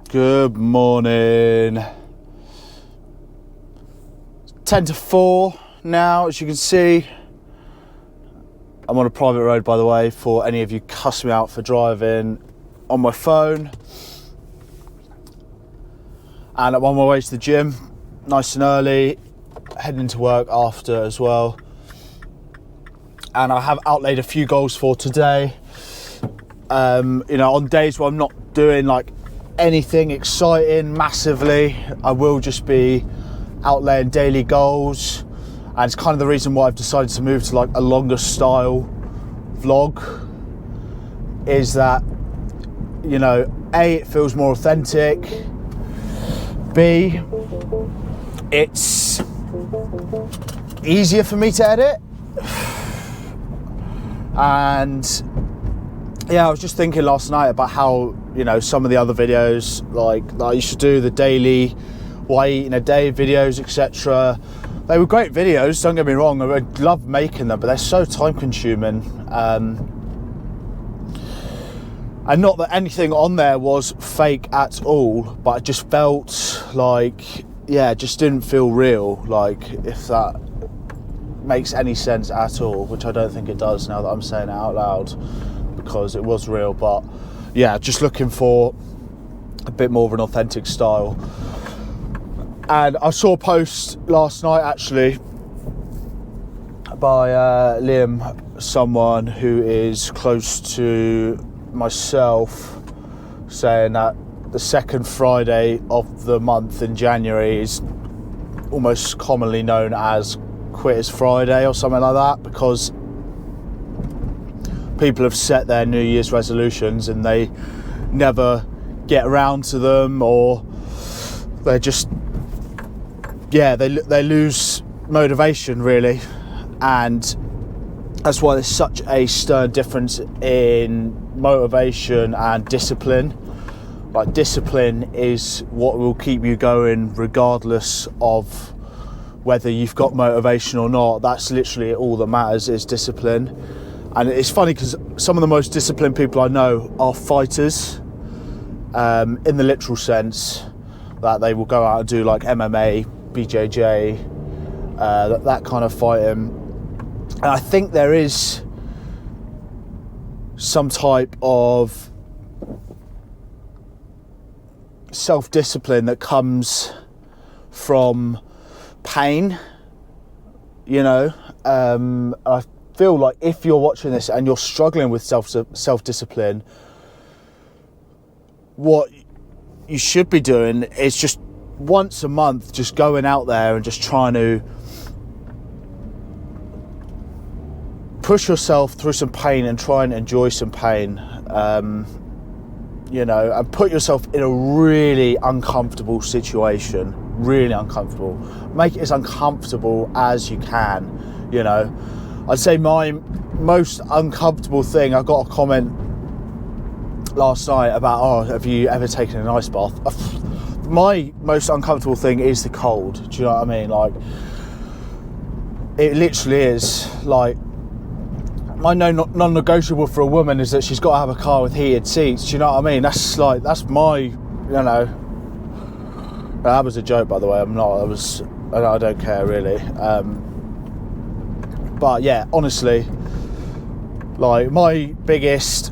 Good morning. 10 to 4 now, as you can see. I'm on a private road, by the way, for any of you cussing me out for driving on my phone. And I'm on my way to the gym, nice and early, heading to work after as well. And I have outlaid a few goals for today. On days where I'm not doing like anything exciting massively, I will just be outlaying daily goals, and it's kind of the reason why I've decided to move to like a longer style vlog, is that, A, it feels more authentic, B, it's easier for me to edit, and yeah, I was just thinking last night about how, some of the other videos, like I used to do the daily what I eat in a day videos, etc. They were great videos, don't get me wrong, I love making them, but they're so time consuming. And not that anything on there was fake at all, but it just felt like, it just didn't feel real, like, if that makes any sense at all, which I don't think it does now that I'm saying it out loud, because it was real. But yeah, just looking for a bit more of an authentic style. And I saw a post last night actually by Liam, someone who is close to myself, saying that the second Friday of the month in January is almost commonly known as Quitters Friday or something like that, because people have set their New Year's resolutions and they never get around to them, or they just, they lose motivation really. And that's why there's such a stern difference in motivation and discipline. Like, discipline is what will keep you going regardless of whether you've got motivation or not. That's literally all that matters, is discipline. And it's funny because some of the most disciplined people I know are fighters, in the literal sense, that they will go out and do like MMA, BJJ, that kind of fighting. And I think there is some type of self-discipline that comes from pain, I feel like if you're watching this and you're struggling with self-discipline, what you should be doing is just once a month just going out there and just trying to push yourself through some pain and try and enjoy some pain, and put yourself in a really uncomfortable situation, really uncomfortable. Make it as uncomfortable as you can, I'd say my most uncomfortable thing, I got a comment last night about, have you ever taken an ice bath? My most uncomfortable thing is the cold, do you know what I mean? Like, it literally is, like, my non-negotiable for a woman is that she's got to have a car with heated seats, do you know what I mean? That's my, that was a joke, by the way, I don't care really. But yeah, honestly, like, my biggest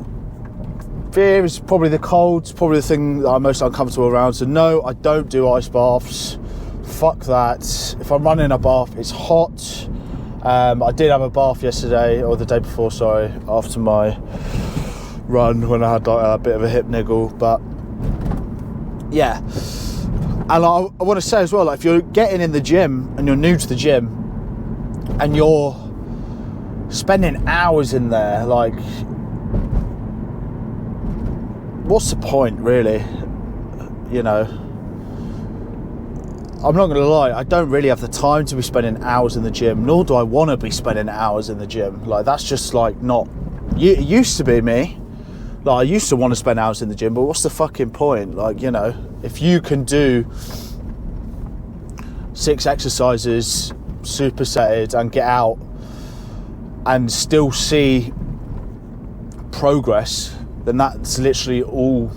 fear is probably the cold. It's probably the thing that I'm most uncomfortable around. So no, I don't do ice baths. Fuck that. If I'm running a bath, it's hot. I did have a bath yesterday, or the day before, sorry, after my run, when I had like a bit of a hip niggle. But yeah, and I want to say as well, like, if you're getting in the gym and you're new to the gym and you're spending hours in there, like, what's the point really? I'm not going to lie, I don't really have the time to be spending hours in the gym, nor do I want to be spending hours in the gym. Like, that's just like not, it used to be me. Like, I used to want to spend hours in the gym, but what's the fucking point? Like, if you can do 6 exercises supersetted and get out and still see progress, then that's literally all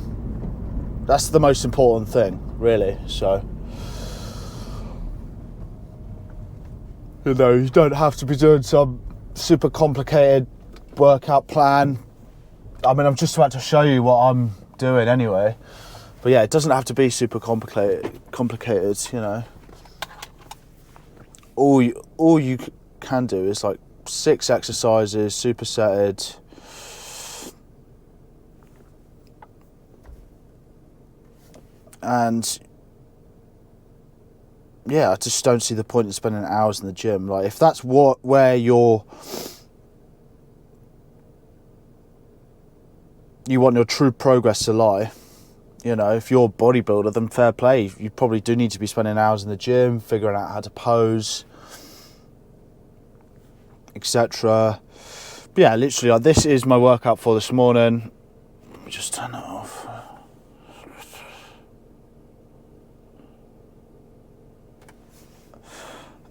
That's the most important thing, really. So, you know, you don't have to be doing some super complicated workout plan. I mean, I'm just about to show you what I'm doing anyway. But yeah, it doesn't have to be super complicated, you know. All you can do is like 6 exercises, supersetted. And yeah, I just don't see the point in spending hours in the gym. Like, if that's where you want your true progress to lie, you know, if you're a bodybuilder, then fair play. You probably do need to be spending hours in the gym, figuring out how to pose, etc. But yeah, literally, like, this is my workout for this morning. Let me just turn it off.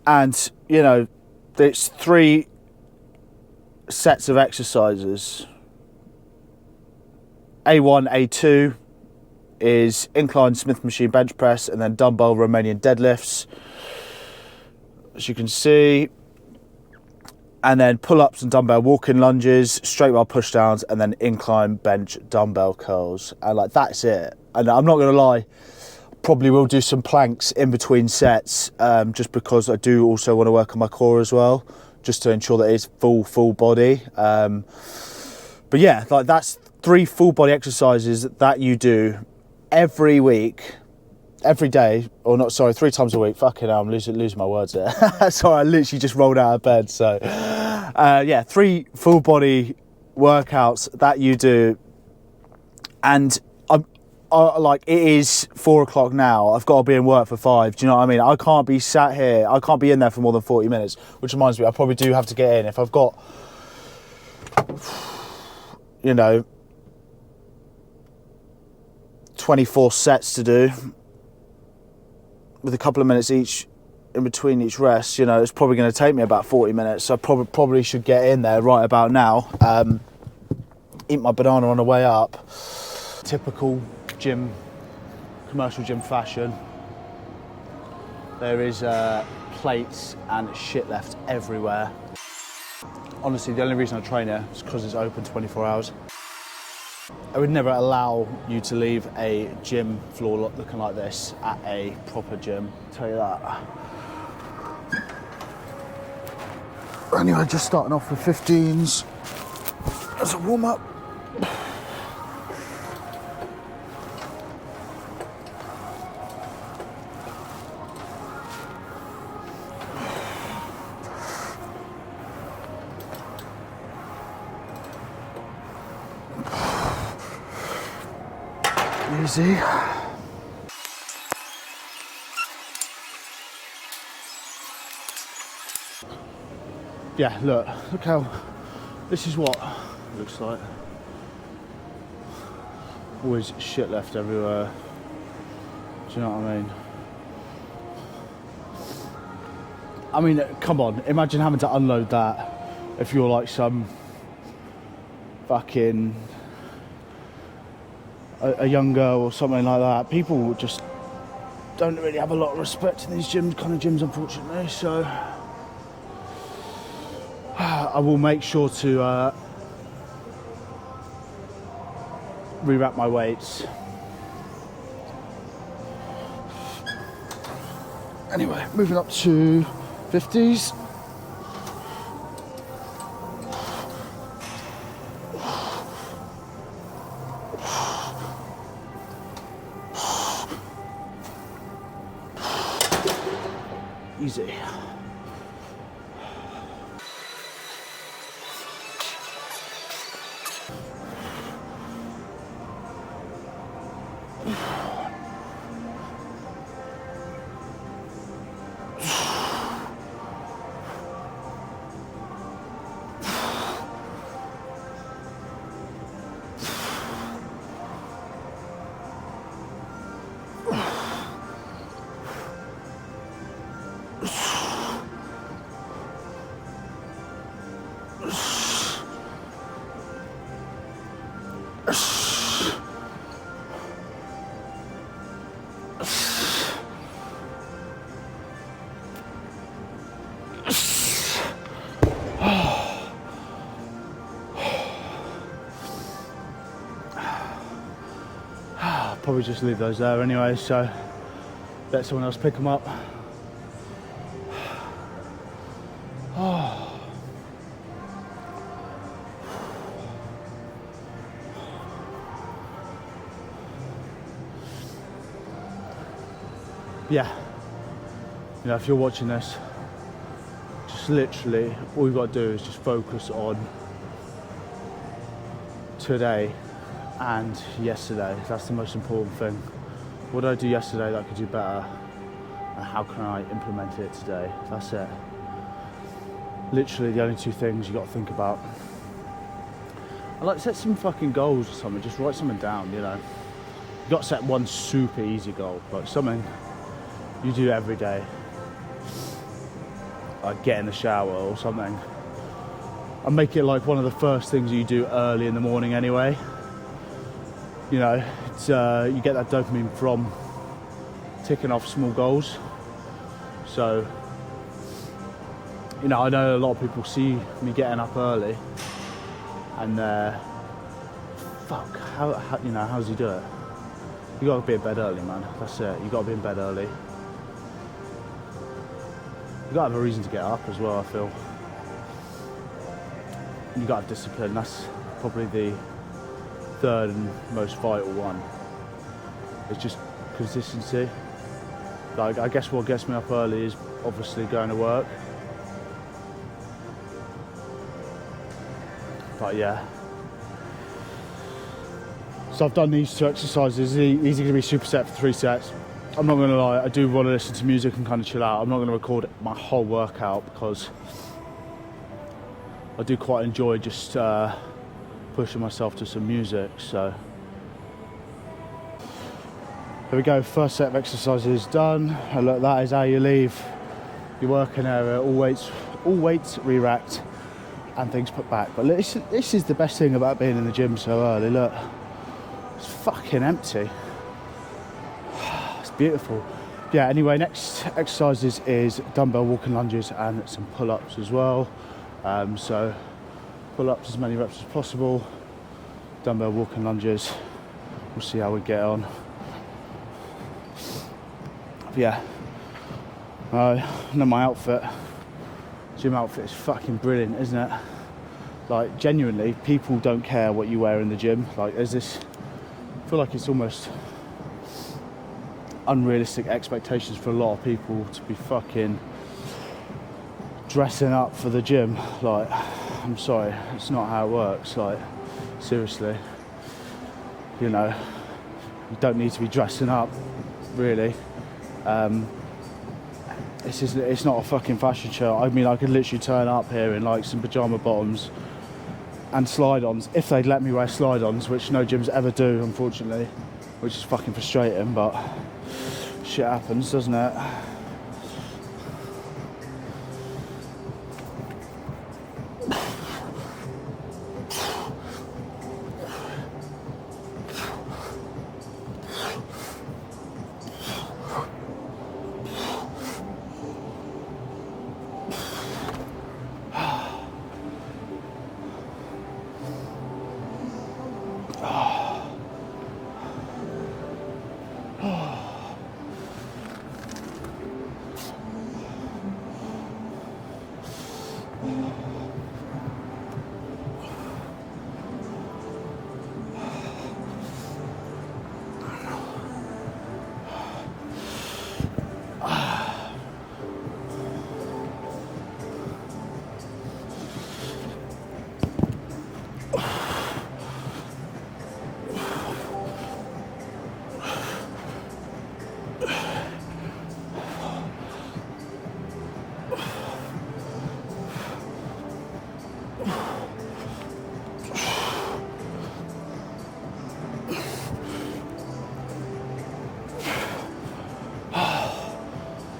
And, you know, it's 3 sets of exercises. A1, A2 is incline Smith machine bench press, and then dumbbell Romanian deadlifts, as you can see. And then pull-ups and dumbbell walking lunges, straight bar push downs, and then incline bench dumbbell curls. And like, that's it. And I'm not gonna lie, probably will do some planks in between sets, just because I do also want to work on my core as well, just to ensure that it's full body. But yeah, like, that's 3 full body exercises that you do every week, every day, or not, sorry, 3 times a week. Fucking hell, I'm losing my words there. Sorry, I literally just rolled out of bed. So yeah, 3 full body workouts that you do. And like, it is 4 o'clock now. I've got to be in work for 5. Do you know what I mean? I can't be sat here. I can't be in there for more than 40 minutes, which reminds me, I probably do have to get in. If I've got, you know, 24 sets to do with a couple of minutes each in between each rest, you know, it's probably going to take me about 40 minutes. So I probably should get in there right about now. Eat my banana on the way up. Typical commercial gym fashion. There is plates and shit left everywhere. Honestly, the only reason I train here is because it's open 24 hours. I would never allow you to leave a gym floor looking like this at a proper gym, I'll tell you that. Anyway, just starting off with 15s as a warm-up. Easy. Yeah, look how, this is what it looks like. Always shit left everywhere. Do you know what I mean? Come on, imagine having to unload that if you're like some fucking a young girl or something like that. People just don't really have a lot of respect in these kind of gyms, unfortunately. So I will make sure to re-rack my weights. Anyway, moving up to 50s. Easy. I'll probably just leave those there anyway, so let someone else pick them up. Yeah, you know, if you're watching this, just literally all you've got to do is just focus on today and yesterday. That's the most important thing. What did I do yesterday that I could do better, and how can I implement it today? That's it. Literally the only two things you got to think about. I like, set some fucking goals or something. Just write something down, you know. You got to set one super easy goal, like something you do every day, like get in the shower or something, and make it like one of the first things you do early in the morning anyway. You know, it's you get that dopamine from ticking off small goals. So, you know, I know a lot of people see me getting up early and fuck, how you know, how does he do it? You gotta be in bed early, man. That's it. You gotta be in bed early. You gotta have a reason to get up as well, I feel. You gotta have discipline. That's probably the third and most vital one. It's just consistency. Like, I guess what gets me up early is obviously going to work. But yeah. So I've done these two exercises. These are gonna be superset for 3 sets. I'm not gonna lie, I do want to listen to music and kind of chill out. I'm not gonna record my whole workout because I do quite enjoy just pushing myself to some music. So there we go, first set of exercises done. And look, that is how you leave your working area, all weights re-racked and things put back. But look, this is the best thing about being in the gym so early. Look, it's fucking empty. Beautiful. Yeah, anyway, next exercises is dumbbell walking lunges and some pull-ups as well. So pull-ups as many reps as possible, dumbbell walking lunges, we'll see how we get on. But yeah, I know my outfit, gym outfit is fucking brilliant, isn't it? Like, genuinely, people don't care what you wear in the gym. Like, there's this, I feel like it's almost unrealistic expectations for a lot of people to be fucking dressing up for the gym. Like, I'm sorry, it's not how it works. Like, seriously, you know, you don't need to be dressing up, really. It's not a fucking fashion show. I mean, I could literally turn up here in like some pajama bottoms and slide-ons, if they'd let me wear slide-ons, which no gyms ever do, unfortunately, which is fucking frustrating, but shit happens, doesn't it?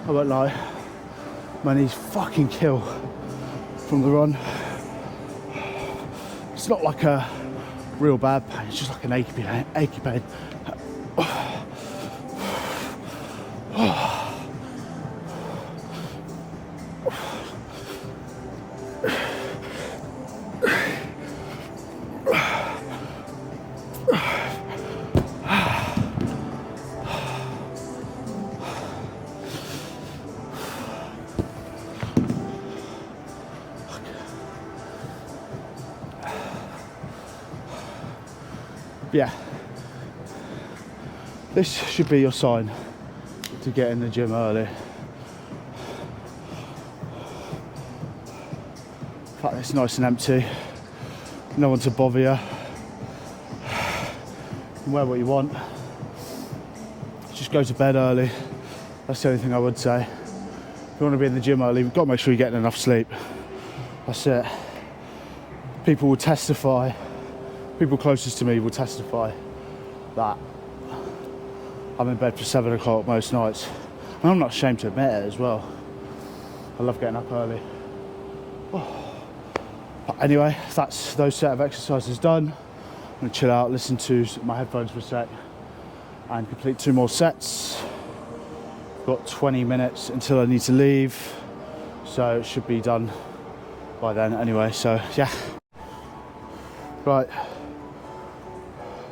I won't lie, my knees fucking kill from the run. It's not like a real bad pain, it's just like an achy pain. Yeah, this should be your sign to get in the gym early. In fact, it's nice and empty, no one to bother you. You can wear what you want, just go to bed early. That's the only thing I would say. If you want to be in the gym early, you've got to make sure you're getting enough sleep. That's it. People will testify, people closest to me will testify that I'm in bed for 7 o'clock most nights. And I'm not ashamed to admit it as well. I love getting up early. But anyway, that's those set of exercises done. I'm gonna chill out, listen to my headphones for a sec, and complete 2 more sets. Got 20 minutes until I need to leave, so it should be done by then anyway, so yeah. Right,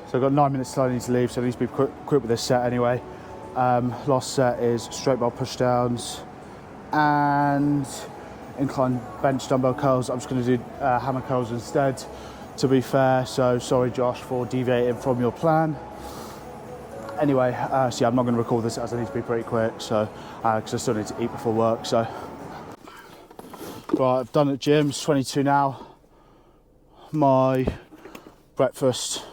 so I've got 9 minutes till I need to leave, so I need to be quick with this set anyway. Last set is straight bar push downs and incline bench dumbbell curls. I'm just going to do hammer curls instead, to be fair, so sorry Josh for deviating from your plan. Anyway, so yeah, I'm not going to record this as I need to be pretty quick, so because I still need to eat before work. So right, I've done at gym, it's 22 now. My breakfast,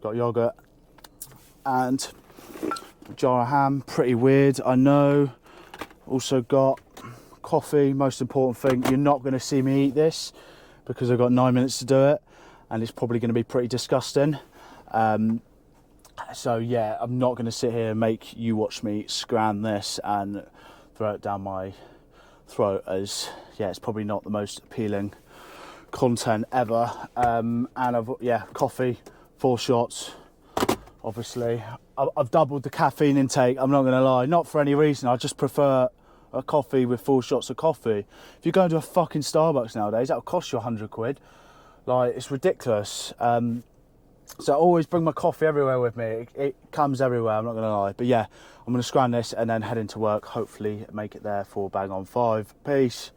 got yogurt and a jar of ham, pretty weird, I know. Also got coffee, most important thing. You're not going to see me eat this because I've got 9 minutes to do it, and it's probably going to be pretty disgusting. So yeah, I'm not going to sit here and make you watch me scran this and throw it down my throat, as yeah, it's probably not the most appealing content ever. And coffee, 4 shots, obviously. I've doubled the caffeine intake, I'm not going to lie, not for any reason, I just prefer a coffee with 4 shots of coffee. If you go into a fucking Starbucks nowadays, that'll cost you 100 quid. Like, it's ridiculous. So I always bring my coffee everywhere with me. It comes everywhere, I'm not going to lie. But yeah, I'm going to scran this and then head into work, hopefully make it there for bang on 5. Peace.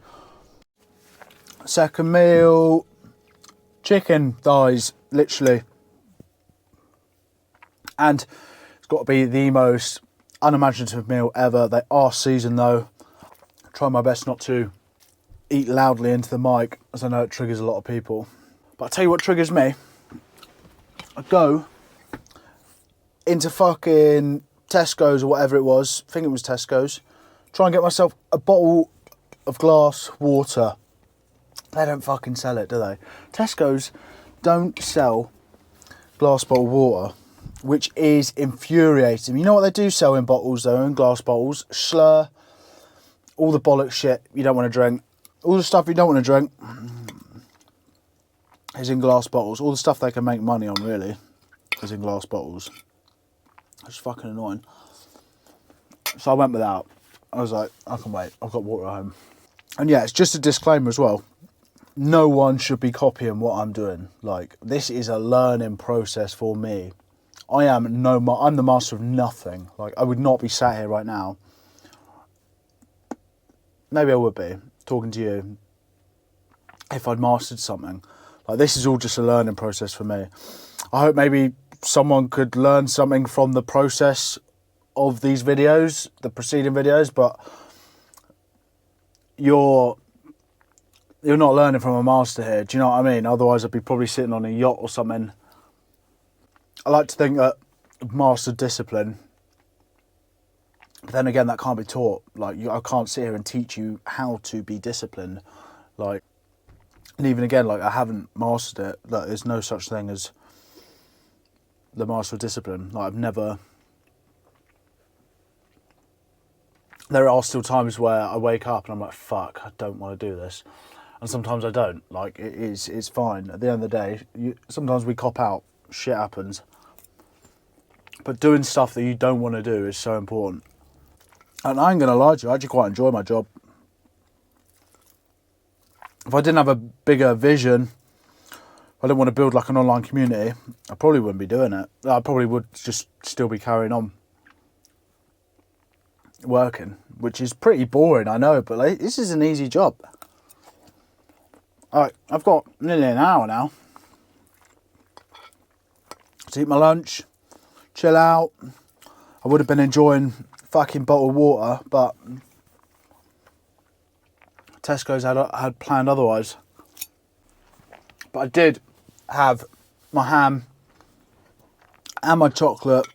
Second meal, chicken thighs, literally. And it's got to be the most unimaginative meal ever. They are seasoned though. Try my best not to eat loudly into the mic, as I know it triggers a lot of people. But I'll tell you what triggers me. I go into fucking Tesco's or whatever it was, I think it was Tesco's, try and get myself a bottle of glass water. They don't fucking sell it, do they? Tesco's don't sell glass bottle water, which is infuriating. You know what they do sell in bottles though, in glass bottles? Slur, all the bollocks shit you don't want to drink, all the stuff you don't want to drink is in glass bottles. All the stuff they can make money on really is in glass bottles. It's fucking annoying. So I went without. I was like, I can wait, I've got water at home. And yeah, it's just a disclaimer as well. No one should be copying what I'm doing. Like, this is a learning process for me. I'm the master of nothing. Like, I would not be sat here right now. Maybe I would be, talking to you, if I'd mastered something. Like, this is all just a learning process for me. I hope maybe someone could learn something from the process of these videos, the preceding videos, but you're not learning from a master here, do you know what I mean? Otherwise I'd be probably sitting on a yacht or something. I like to think that I've mastered discipline, but then again, that can't be taught. Like, I can't sit here and teach you how to be disciplined. Like, and even again, like, I haven't mastered it. Like, there's no such thing as the master of discipline. Like, I've never... There are still times where I wake up and I'm like, fuck, I don't want to do this. And sometimes I don't. Like, it's fine. At the end of the day, sometimes we cop out. Shit happens. But doing stuff that you don't want to do is so important. And I ain't going to lie to you, I actually quite enjoy my job. If I didn't have a bigger vision, I didn't want to build like an online community, I probably wouldn't be doing it. I probably would just still be carrying on working, which is pretty boring, I know, but like, this is an easy job. Alright, I've got nearly an hour now. to eat my lunch, chill out. I would have been enjoying fucking bottled water, but Tesco's had planned otherwise. But I did have my ham and my chocolate,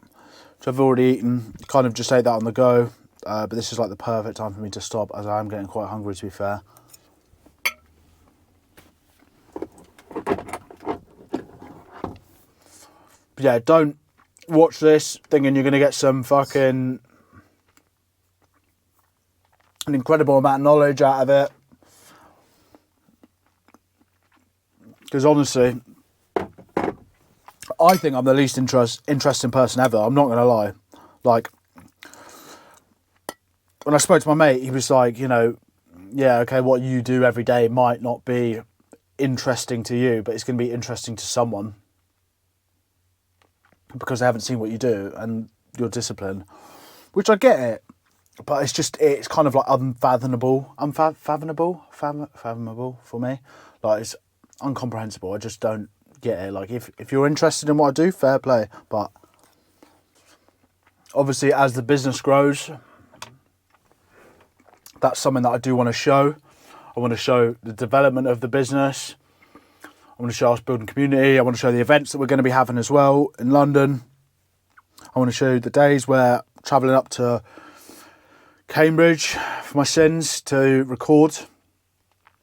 which I've already eaten. Kind of just ate that on the go. But this is like the perfect time for me to stop, as I am getting quite hungry, to be fair. But yeah, don't watch this thinking you're going to get some fucking an incredible amount of knowledge out of it. Because honestly, I think I'm the least interesting person ever. I'm not going to lie. Like, when I spoke to my mate, he was like, you know, yeah, okay, what you do every day might not be interesting to you, but it's going to be interesting to someone because they haven't seen what you do and your discipline, which I get it, but it's kind of like unfathomable for me. Like, it's incomprehensible. I just don't get it. Like, if you're interested in what I do, fair play, but obviously as the business grows, that's something that I do want to show. I want to show the development of the business. I want to show us building community. I want to show the events that we're going to be having as well in London. I want to show the days where I'm travelling up to Cambridge for my sins to record.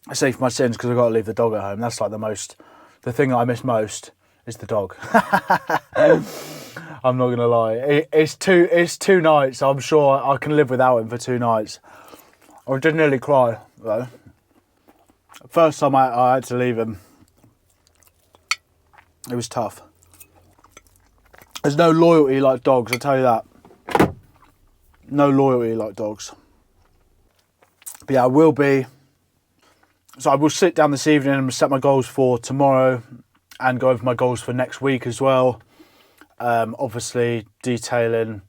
I say for my sins because I've got to leave the dog at home. That's like the thing that I miss most is the dog. I'm not going to lie. It's two nights. I'm sure I can live without him for 2 nights. I did nearly cry though. First time I had to leave him. It was tough. There's no loyalty like dogs, I'll tell you that. No loyalty like dogs. But yeah, I will be. So I will sit down this evening and set my goals for tomorrow and go over my goals for next week as well. Obviously detailing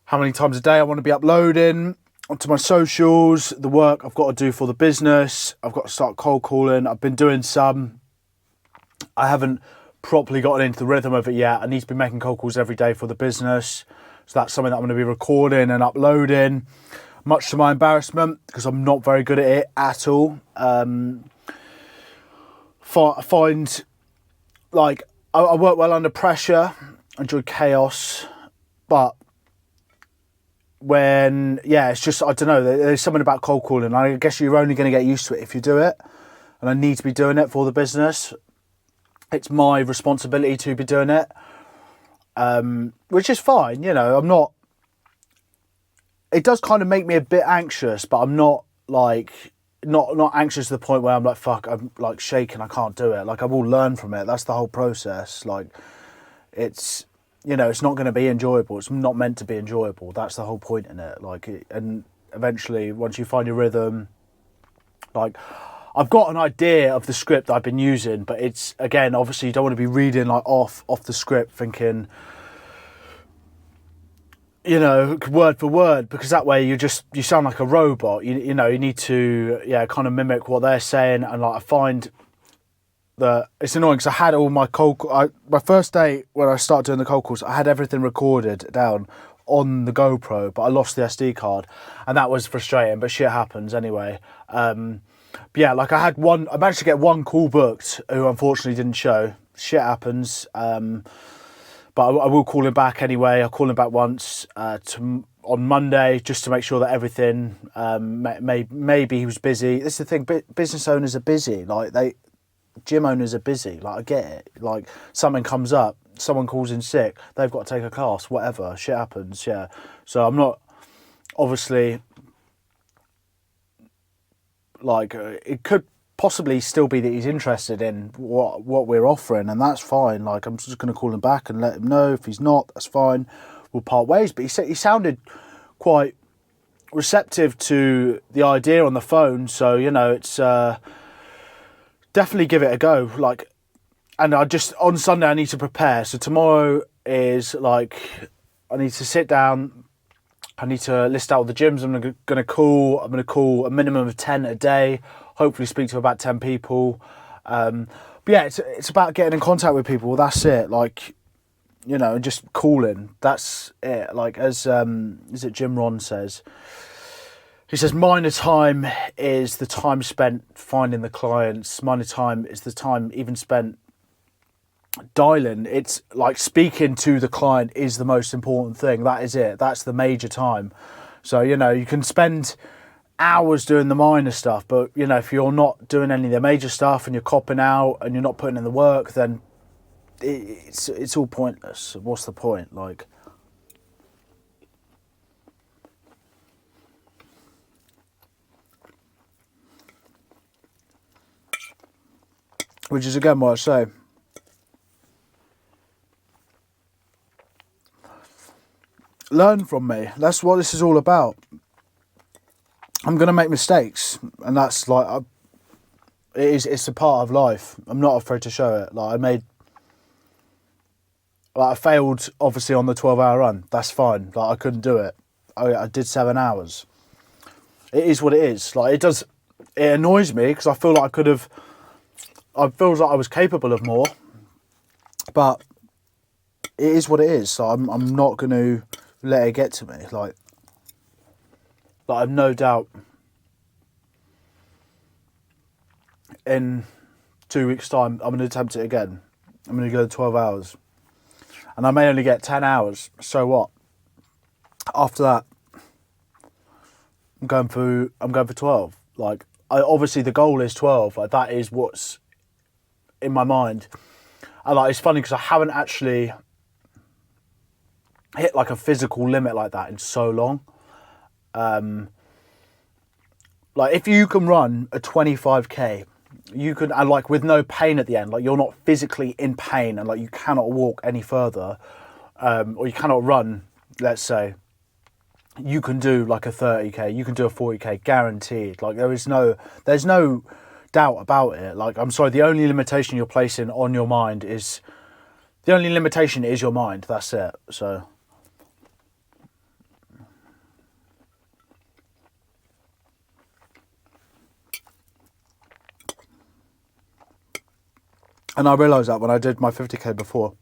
how many times a day I want to be uploading onto my socials, the work I've got to do for the business. I've got to start cold calling. I've been doing some. I haven't properly gotten into the rhythm of it yet. I need to be making cold calls every day for the business. So that's something that I'm going to be recording and uploading, much to my embarrassment, because I'm not very good at it at all. I find, like, I work well under pressure, I enjoy chaos, but when, yeah, it's just, I don't know, there's something about cold calling. I guess you're only going to get used to it if you do it, and I need to be doing it for the business. It's my responsibility to be doing it, which is fine, you know. I'm not, it does kind of make me a bit anxious, but I'm not like, not anxious to the point where I'm like, fuck, I'm like shaking, I can't do it. Like, I will learn from it. That's the whole process. Like, it's, you know, it's not going to be enjoyable. It's not meant to be enjoyable. That's the whole point in it. Like, and eventually, once you find your rhythm, like, I've got an idea of the script that I've been using, but it's, again, obviously you don't want to be reading like off the script thinking, you know, word for word, because that way you sound like a robot. You know, you need to, yeah, kind of mimic what they're saying. And like, I find that it's annoying because I had all my my first day when I started doing the cold calls, I had everything recorded down on the GoPro, but I lost the SD card, and that was frustrating, but shit happens anyway. But yeah, like I managed to get one call booked who unfortunately didn't show. Shit happens. But I will call him back anyway. I'll call him back once on Monday just to make sure that everything, maybe he was busy. This is the thing, business owners are busy. Like, gym owners are busy. Like, I get it. Like, something comes up, someone calls in sick, they've got to take a class, whatever. Shit happens, yeah. So I'm not, obviously, like, it could possibly still be that he's interested in what we're offering, and that's fine. Like, I'm just going to call him back and let him know. If he's not, that's fine, we'll part ways. But he sounded quite receptive to the idea on the phone, so, you know, it's definitely give it a go. Like, and on Sunday I need to prepare. So tomorrow is like, I need to sit down, I need to list out all the gyms I'm going to call. I'm going to call a minimum of 10 a day, hopefully speak to about 10 people. But yeah, it's about getting in contact with people. That's it. Like, you know, just calling. That's it. Like, as is it Jim Ron says? He says, minor time is the time spent finding the clients. Minor time is the time even spent dialing. It's like speaking to the client is the most important thing. That is it. That's the major time. So, you know, you can spend hours doing the minor stuff, but, you know, if you're not doing any of the major stuff and you're copping out and you're not putting in the work, then it's all pointless. What's the point? Like, which is again what I say. Learn from me. That's what this is all about. I'm going to make mistakes, and that's like, it's a part of life. I'm not afraid to show it. Like, I failed obviously on the 12-hour run. That's fine. Like, I couldn't do it. I did 7 hours. It is what it is. Like, it annoys me because I feel like I feel like I was capable of more, but it is what it is. So I'm not going to let it get to me. Like I've no doubt in 2 weeks' time I'm going to attempt it again. I'm going to go 12 hours, and I may only get 10 hours. So what? After that, I'm going for 12. Like, obviously the goal is 12. Like, that is what's in my mind. And like, it's funny because I haven't actually hit like a physical limit like that in so long. Like, if you can run a 25k, you can, and like with no pain at the end, like you're not physically in pain and like you cannot walk any further, or you cannot run, let's say, you can do like a 30k, you can do a 40k guaranteed. Like, there's no doubt about it. Like, I'm sorry, the only limitation you're placing on your mind is, the only limitation is your mind. That's it. So and I realised that when I did my 50k before.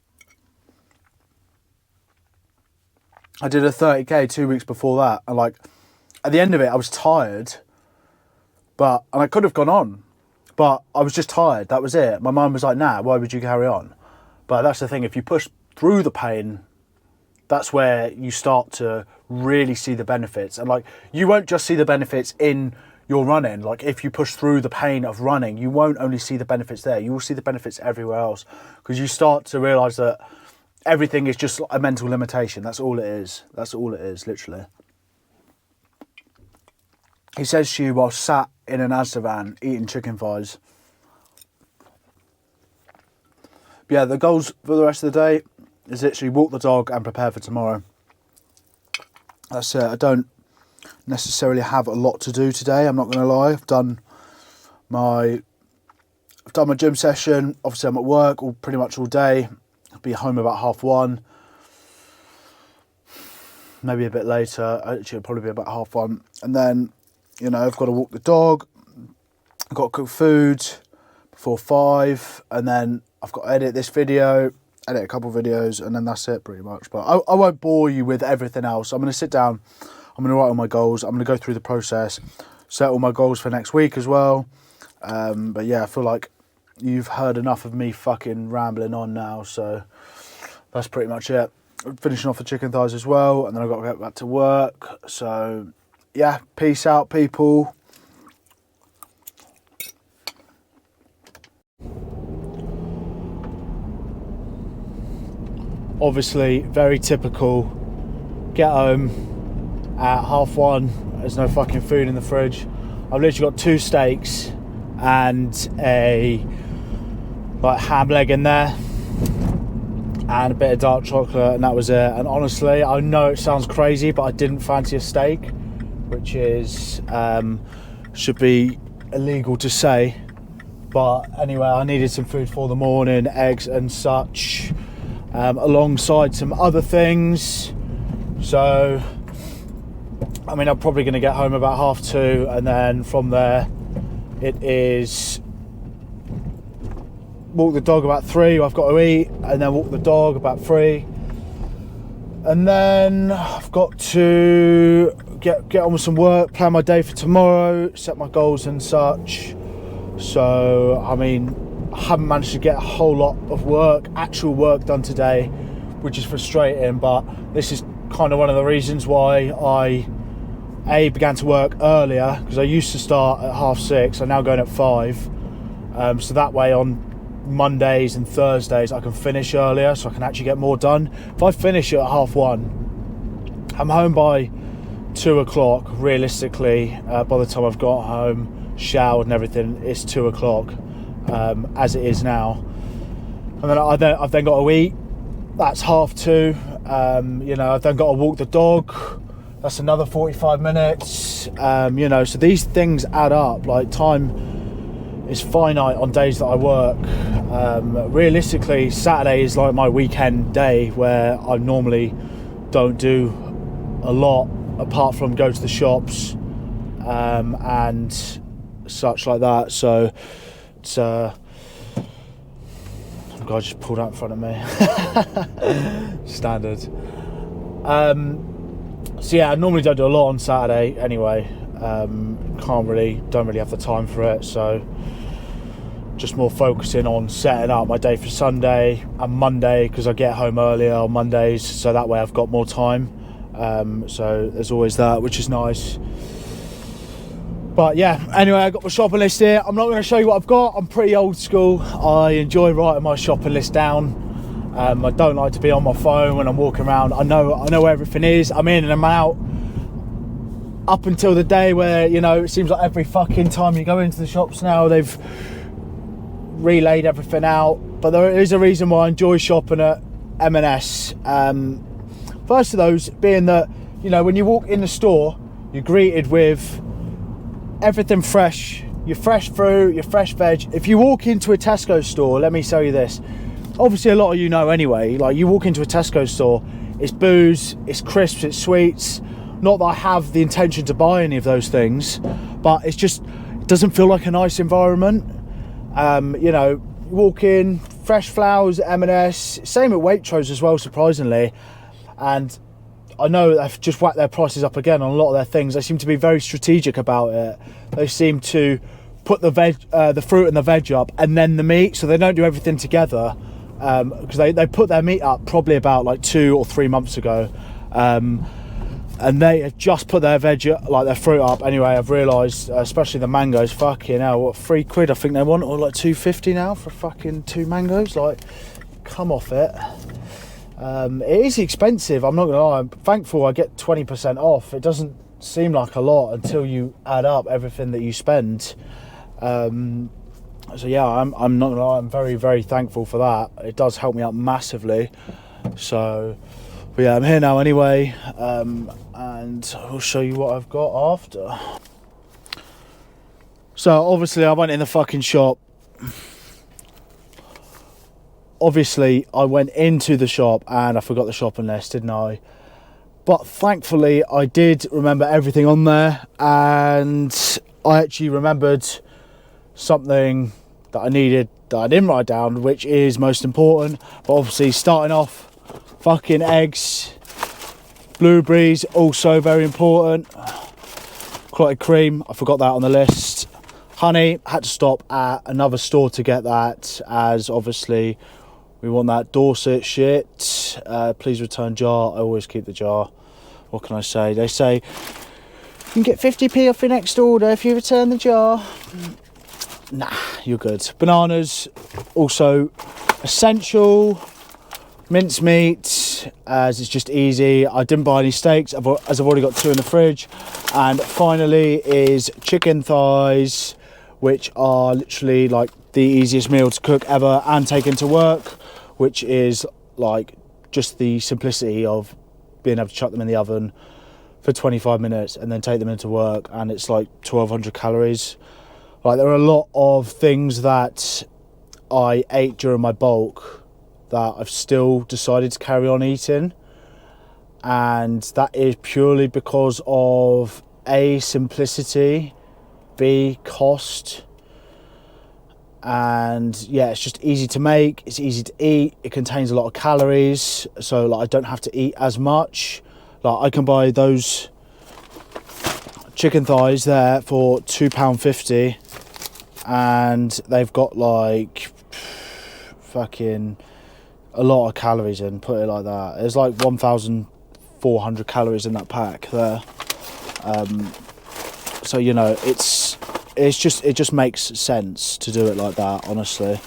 I did a 30k 2 weeks before that, and like at the end of it I was tired, and I could have gone on, but I was just tired. That was it. My mum was like, nah, why would you carry on? But that's the thing, if you push through the pain, that's where you start to really see the benefits. And like, you won't just see the benefits in your running. Like, if you push through the pain of running, you won't only see the benefits there, you will see the benefits everywhere else, because you start to realise that everything is just a mental limitation. That's all it is. That's all it is, literally. He says to you while sat in an Asda van eating chicken thighs. But yeah, the goals for the rest of the day is literally walk the dog and prepare for tomorrow. That's it. I don't necessarily have a lot to do today, I'm not going to lie. I've done my gym session. Obviously I'm at work pretty much all day. I'll be home about 1:30, maybe a bit later. Actually, it'll probably be about 1:30. And then, you know, I've got to walk the dog, I've got to cook food before 5, and then I've got to edit this video, edit a couple of videos, and then that's it pretty much. But I won't bore you with everything else. I'm going to sit down, I'm going to write all my goals, I'm going to go through the process, set all my goals for next week as well. But yeah, I feel like you've heard enough of me fucking rambling on now, so that's pretty much it. Finishing off the chicken thighs as well, and then I've got to get back to work. So yeah, peace out, people. Obviously, very typical. Get home at 1:30. There's no fucking food in the fridge. I've literally got 2 steaks and a like ham leg in there and a bit of dark chocolate, and that was it. And honestly, I know it sounds crazy, but I didn't fancy a steak, which is should be illegal to say. But anyway, I needed some food for the morning, eggs and such, alongside some other things. So I mean, I'm probably going to get home about 2:30, and then from there it is walk the dog about 3. I've got to eat and then walk the dog about 3. And then I've got to get on with some work, plan my day for tomorrow, set my goals and such. So, I mean, I haven't managed to get a whole lot of actual work done today, which is frustrating, but this is kind of one of the reasons why I began to work earlier, because I used to start at 6:30. I'm now going at 5. So that way on Mondays and Thursdays I can finish earlier, so I can actually get more done. If I finish at 1:30, I'm home by 2 o'clock realistically. By the time I've got home, showered and everything, it's 2 o'clock as it is now. And then I've then got to eat. That's 2:30. You know, I've then got to walk the dog. That's another 45 minutes. You know, so these things add up. Like, time is finite on days that I work. Realistically, Saturday is like my weekend day where I normally don't do a lot apart from go to the shops and such like that. So it's the guy just pulled out in front of me. Standard. So yeah, I normally don't do a lot on Saturday anyway. Don't really have the time for it, so just more focusing on setting up my day for Sunday and Monday, because I get home earlier on Mondays, so that way I've got more time. So there's always that, which is nice. But yeah, anyway, I got my shopping list here. I'm not going to show you what I've got. I'm pretty old school. I enjoy writing my shopping list down. I don't like to be on my phone when I'm walking around. I know where everything is. I'm in and I'm out. Up until the day where, you know, it seems like every fucking time you go into the shops now, they've relayed everything out. But there is a reason why I enjoy shopping at M&S. First of those being that, you know, when you walk in the store, you're greeted with everything fresh. Your fresh fruit, your fresh veg. If you walk into a Tesco store, let me tell you this. Obviously, a lot of you know anyway, like, you walk into a Tesco store, it's booze, it's crisps, it's sweets. Not that I have the intention to buy any of those things, but it doesn't feel like a nice environment. You know, you walk in, fresh flowers at M&S, same at Waitrose as well, surprisingly. And I know they've just whacked their prices up again on a lot of their things. They seem to be very strategic about it. They seem to put the fruit and the veg up and then the meat, so they don't do everything together. Because they put their meat up probably about like 2 or 3 months ago. And they have just put their veg, like their fruit up. Anyway, I've realised, especially the mangoes, fucking hell, what, £3 I think they want, or like £2.50 now for fucking 2 mangoes. Like, come off it. It is expensive, I'm not gonna lie. I'm thankful I get 20% off. It doesn't seem like a lot until you add up everything that you spend. So yeah, I'm not gonna lie, I'm very, very thankful for that. It does help me out massively. So, but yeah, I'm here now anyway, and I'll show you what I've got after. So obviously I went in the fucking shop. Obviously I went into the shop and I forgot the shopping list, didn't I? But thankfully I did remember everything on there, and I actually remembered something that I needed that I didn't write down, which is most important. But obviously, starting off, fucking eggs, blueberries, also very important. Clotted cream, I forgot that on the list. Honey, I had to stop at another store to get that, as obviously we want that Dorset shit. Please return jar. I always keep the jar. What can I say? They say you can get 50p off your next order if you return the jar. Nah, you're good. Bananas, also essential. Mincemeat, as it's just easy. I didn't buy any steaks, as I've already got 2 in the fridge. And finally is chicken thighs, which are literally like the easiest meal to cook ever and take into work, which is like just the simplicity of being able to chuck them in the oven for 25 minutes and then take them into work, and it's like 1,200 calories. Like, there are a lot of things that I ate during my bulk that I've still decided to carry on eating, and that is purely because of A, simplicity, B, cost, and yeah, it's just easy to make, it's easy to eat, it contains a lot of calories, so like I don't have to eat as much. Like I can buy those chicken thighs there for £2.50, and they've got like fucking a lot of calories in, put it like that. There's like 1,400 calories in that pack there. So you know, it just makes sense to do it like that, honestly.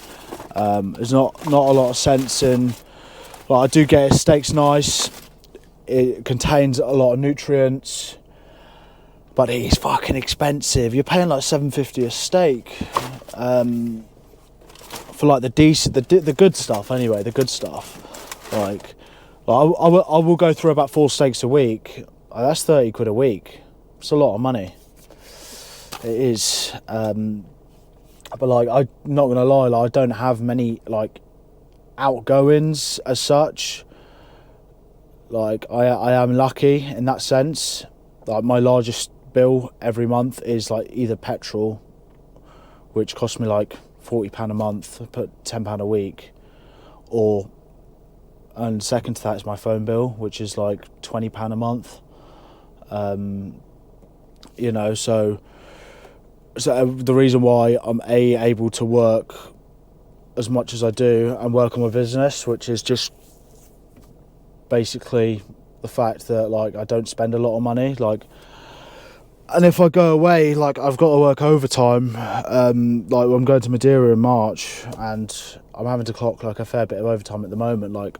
There's not a lot of sense in, like, I do get it, steak's nice, it contains a lot of nutrients, but it is fucking expensive. You're paying like $7.50 a steak, for like the decent, the good stuff anyway, the good stuff. Like I will go through about 4 steaks a week. That's 30 quid a week. It's a lot of money. It is. But like, I'm not gonna lie, like, I don't have many like outgoings as such. Like I am lucky in that sense. Like my largest bill every month is like either petrol, which costs me like £40 a month, put £10 a week, and second to that is my phone bill, which is like £20 a month. You know, so the reason why I'm able to work as much as I do and work on my business, which is just basically the fact that like I don't spend a lot of money, like, and if I go away, like I've got to work overtime. Like I'm going to Madeira in March, and I'm having to clock like a fair bit of overtime at the moment, like,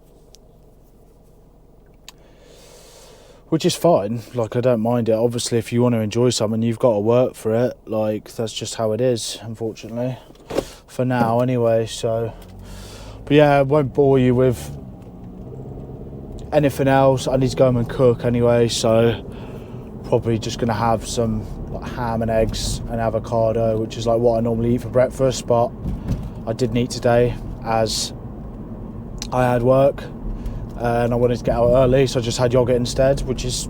which is fine. Like I don't mind it. Obviously, if you want to enjoy something, you've got to work for it. Like that's just how it is, unfortunately, for now anyway. So, but yeah, I won't bore you with anything else. I need to go home and cook anyway, so probably just gonna have some like ham and eggs and avocado, which is like what I normally eat for breakfast, but I didn't eat today as I had work and I wanted to get out early, so I just had yogurt instead, which is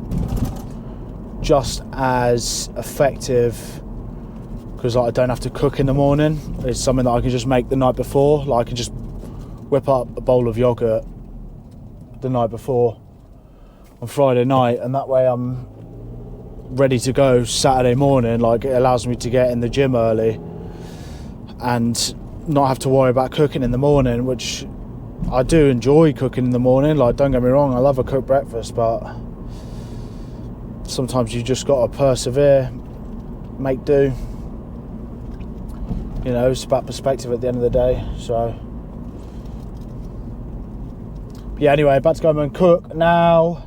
just as effective because like I don't have to cook in the morning. It's something that I can just make the night before. Like I can just whip up a bowl of yogurt the night before on Friday night, and that way I'm ready to go Saturday morning. Like it allows me to get in the gym early and not have to worry about cooking in the morning, which I do enjoy cooking in the morning. Like don't get me wrong, I love a cooked breakfast, but sometimes you just got to persevere, make do. You know, it's about perspective at the end of the day. So yeah, anyway, about to go home and cook now,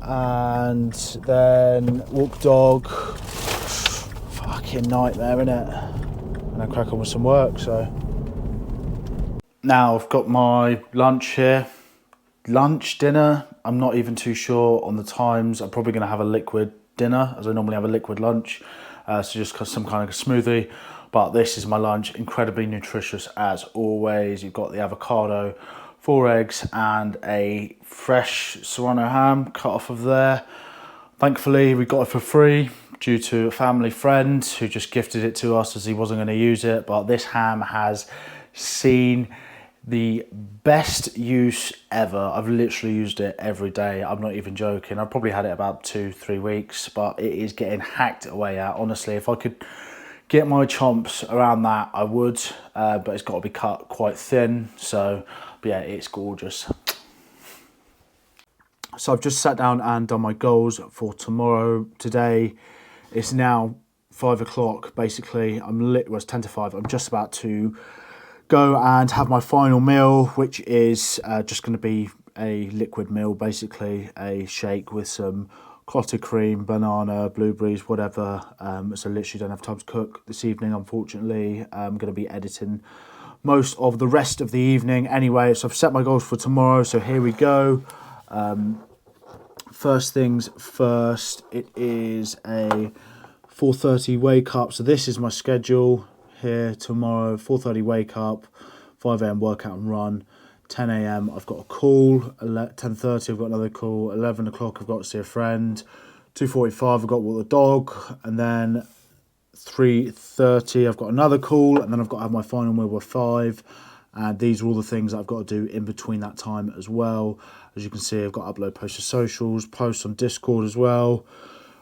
and then walk dog. Fucking nightmare, innit? And then crack on with some work. So now I've got my lunch here. Lunch, dinner, I'm not even too sure on the times. I'm probably going to have a liquid dinner, as I normally have a liquid lunch. So just some kind of a smoothie. But this is my lunch, incredibly nutritious as always. You've got the avocado, 4 eggs and a fresh Serrano ham cut off of there. Thankfully we got it for free due to a family friend who just gifted it to us as he wasn't going to use it. But this ham has seen the best use ever. I've literally used it every day. I'm not even joking. I've probably had it about 2-3 weeks, but it is getting hacked away at. Honestly, if I could get my chomps around that, I would, but it's got to be cut quite thin. So but yeah, it's gorgeous. So I've just sat down and done my goals for tomorrow. Today it's now 5 o'clock basically. Well, it's 10 to 5. I'm just about to go and have my final meal, which is just going to be a liquid meal, basically a shake with some clotted cream, banana, blueberries, whatever. So literally don't have time to cook this evening, unfortunately. I'm going to be editing most of the rest of the evening anyway. So I've set my goals for tomorrow, so here we go. First things first, it is a 4:30 wake up. So this is my schedule here tomorrow. 4:30 wake up, 5 a.m. workout and run, 10 a.m. I've got a call, 10:30 I've got another call, 11 o'clock I've got to see a friend, 2:45 I've got to walk the dog, and then 3:30 I've got another call, and then I've got to have my final meal by 5. And these are all the things that I've got to do in between that time as well. As you can see, I've got to upload posts to socials, posts on Discord as well,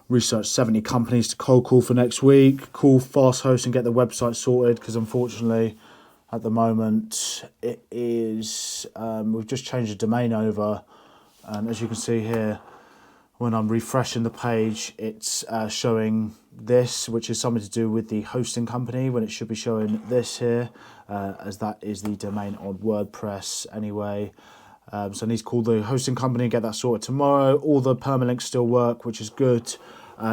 research 70 companies to cold call for next week, call Fast Host and get the website sorted, because unfortunately at the moment it is, we've just changed the domain over, and as you can see here, when I'm refreshing the page, it's showing this, which is something to do with the hosting company, when it should be showing this here, as that is the domain on WordPress anyway. So I need to call the hosting company and get that sorted tomorrow. All the permalinks still work, which is good.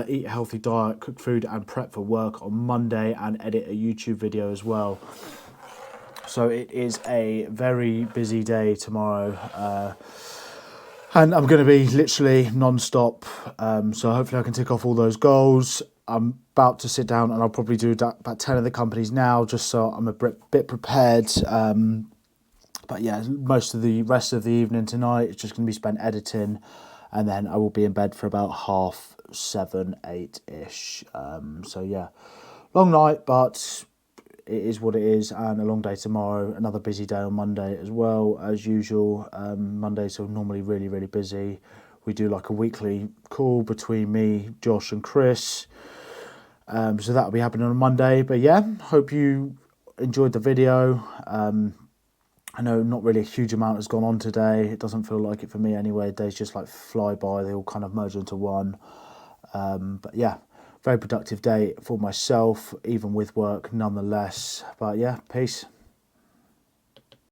Eat a healthy diet, cook food and prep for work on Monday, and edit a YouTube video as well. So it is a very busy day tomorrow. And I'm going to be literally non-stop, so hopefully I can tick off all those goals. I'm about to sit down and I'll probably do about 10 of the companies now, just so I'm a bit prepared. But yeah, most of the rest of the evening tonight is just going to be spent editing, and then I will be in bed for about 7:30, 8-ish. So yeah, long night, but it is what it is, and a long day tomorrow. Another busy day on Monday as well, as usual. Mondays are normally really, really busy. We do like a weekly call between me, Josh and Chris. So that'll be happening on Monday. But yeah, hope you enjoyed the video. I know not really a huge amount has gone on today. It doesn't feel like it for me anyway. Days just like fly by. They all kind of merge into one. But yeah, very productive day for myself, even with work nonetheless. But yeah, peace.